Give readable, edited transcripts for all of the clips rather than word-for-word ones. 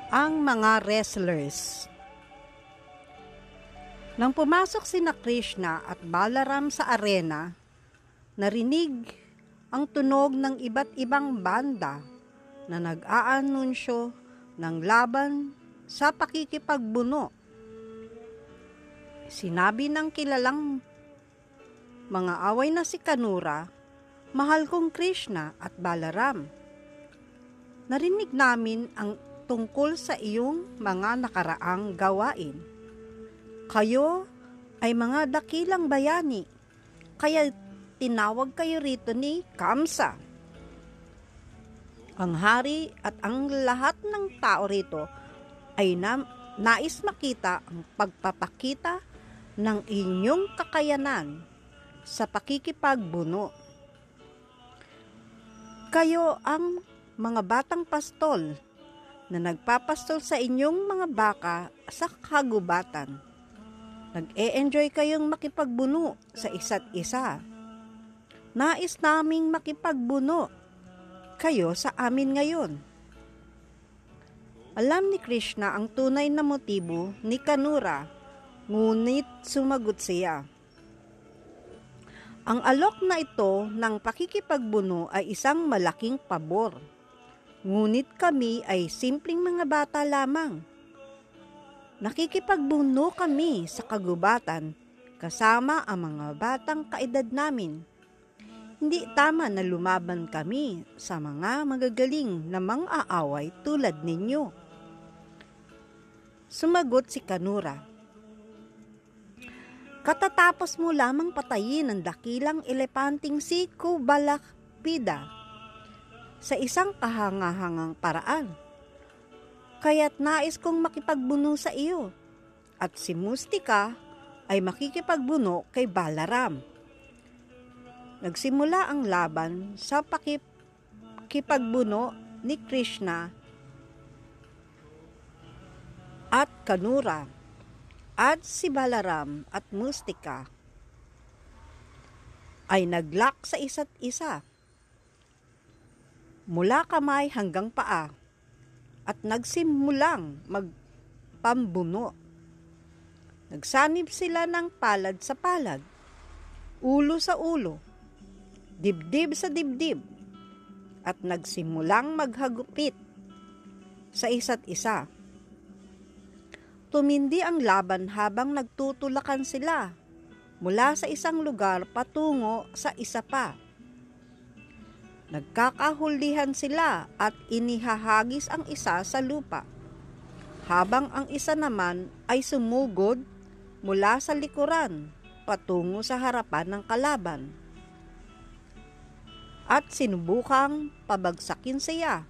Ang mga wrestlers. Nang pumasok sina Krishna at Balaram sa arena, narinig ang tunog ng iba't ibang banda na nag-aanunsyo ng laban sa pakikipagbuno. Sinabi ng kilalang mga away na si Kanura, "Mahal kong Krishna at Balaram, narinig namin ang tungkol sa iyong mga nakaraang gawain. Kayo ay mga dakilang bayani, kaya tinawag kayo rito ni Kamsa. Ang hari at ang lahat ng tao rito ay nais makita ang pagpapakita ng inyong kakayanan sa pakikipagbuno. Kayo ang mga batang pastol na nagpapastol sa inyong mga baka sa kagubatan. Nag-e-enjoy kayong makipagbuno sa isa't isa. Nais naming makipagbuno kayo sa amin ngayon." Alam ni Krishna ang tunay na motibo ni Kanura, ngunit sumagot siya. "Ang alok na ito ng pakikipagbuno ay isang malaking pabor. Ngunit kami ay simpleng mga bata lamang. Nakikipagbuno kami sa kagubatan kasama ang mga batang kaedad namin. Hindi tama na lumaban kami sa mga magagaling na mang-aaway tulad ninyo." Sumagot si Kanura, "Katatapos mo lamang patayin ang dakilang elepanting si Kubalakpida sa isang kahangahangang paraan. Kaya't nais kong makipagbuno sa iyo, at si Mustika ay makikipagbuno kay Balaram." Nagsimula ang laban sa pakikipagbuno ni Krishna at Kanura, at si Balaram at Mustika ay naglock sa isa't isa mula kamay hanggang paa at nagsimulang magpambuno. Nagsanib sila ng palad sa palad, ulo sa ulo, dibdib sa dibdib, at nagsimulang maghagupit sa isa't isa. Tumindi ang laban habang nagtutulakan sila mula sa isang lugar patungo sa isa pa. Nagkakahulihan sila at inihahagis ang isa sa lupa, habang ang isa naman ay sumugod mula sa likuran patungo sa harapan ng kalaban at sinubukang pabagsakin siya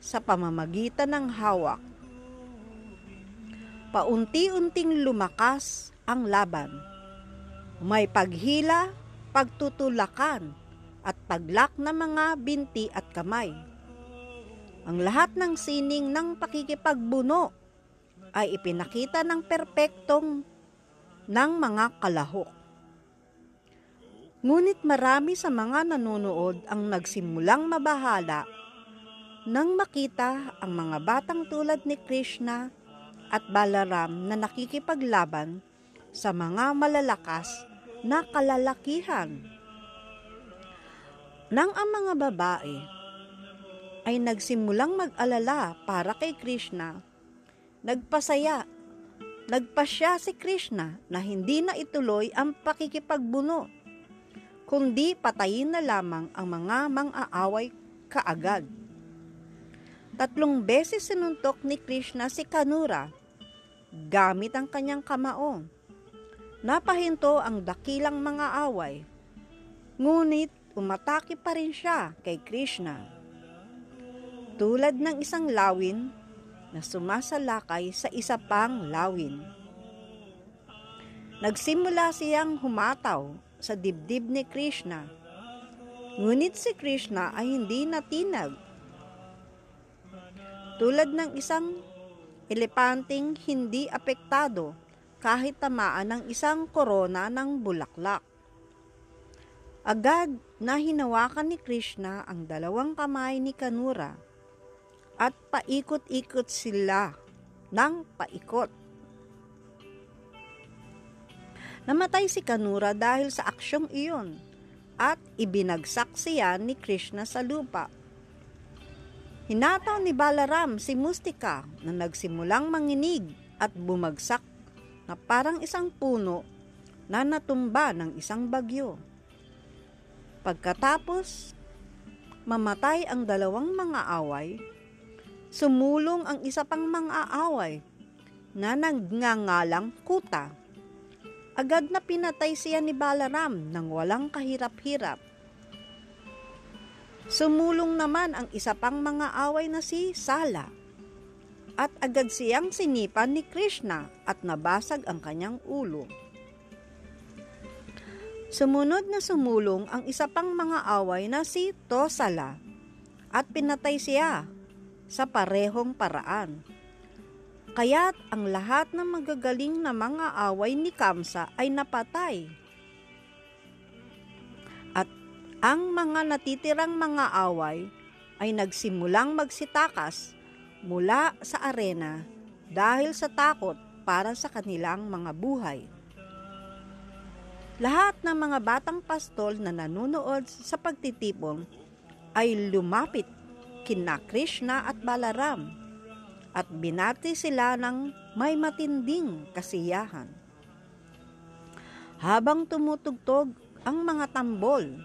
sa pamamagitan ng hawak. Paunti-unting lumakas ang laban. May paghila, pagtutulakan, at paglak ng mga binti at kamay. Ang lahat ng sining ng pakikipagbuno ay ipinakita ng perpektong ng mga kalahok. Ngunit marami sa mga nanonood ang nagsimulang mabahala nang makita ang mga batang tulad ni Krishna at Balaram na nakikipaglaban sa mga malalakas na kalalakihan. Nang ang mga babae ay nagsimulang mag-alala para kay Krishna, nagpasya si Krishna na hindi na ituloy ang pakikipagbuno, kundi patayin na lamang ang mga mang-aaway kaagad. 3 beses sinuntok ni Krishna si Kanura gamit ang kanyang kamao. Napahinto ang dakilang mga away, ngunit umatake pa rin siya kay Krishna, tulad ng isang lawin na sumasalakay sa isa pang lawin. Nagsimula siyang humataw sa dibdib ni Krishna, ngunit si Krishna ay hindi natinag. Tulad ng isang elepanteng hindi apektado kahit tamaan ng isang korona ng bulaklak. Agad na hinawakan ni Krishna ang 2 kamay ni Kanura at paikot-ikot sila ng paikot. Namatay si Kanura dahil sa aksyong iyon at ibinagsak siya ni Krishna sa lupa. Hinataw ni Balaram si Mustika na nagsimulang manginig at bumagsak na parang isang puno na natumba ng isang bagyo. Pagkatapos mamatay ang dalawang mga away, sumulong ang isa pang mga away na nagngangalang Kuta. Agad na pinatay siya ni Balaram nang walang kahirap-hirap. Sumulong naman ang isa pang mga away na si Sala at agad siyang sinipan ni Krishna at nabasag ang kanyang ulo. Sumunod na sumulong ang isa pang mga away na si Tosala at pinatay siya sa parehong paraan. Kaya't ang lahat ng magagaling na mga away ni Kamsa ay napatay. At ang mga natitirang mga away ay nagsimulang magsitakas mula sa arena dahil sa takot para sa kanilang mga buhay. Lahat ng mga batang pastol na nanonood sa pagtitipon ay lumapit kina Krishna at Balaram at binati sila ng may matinding kasiyahan. Habang tumutugtog ang mga tambol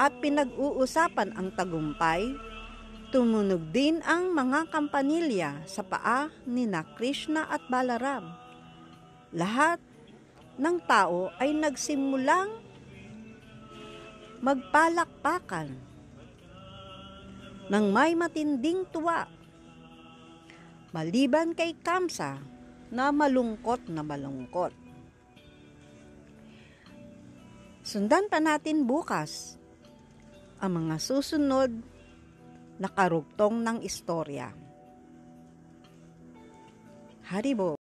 at pinag-uusapan ang tagumpay, tumunog din ang mga kampanilya sa paa ni Krishna at Balaram. Lahat ng tao ay nagsimulang magpalakpakan ng may matinding tuwa. Maliban kay Kamsa na malungkot na malungkot. Sundan pa natin bukas ang mga susunod na karugtong ng istorya. Haribo.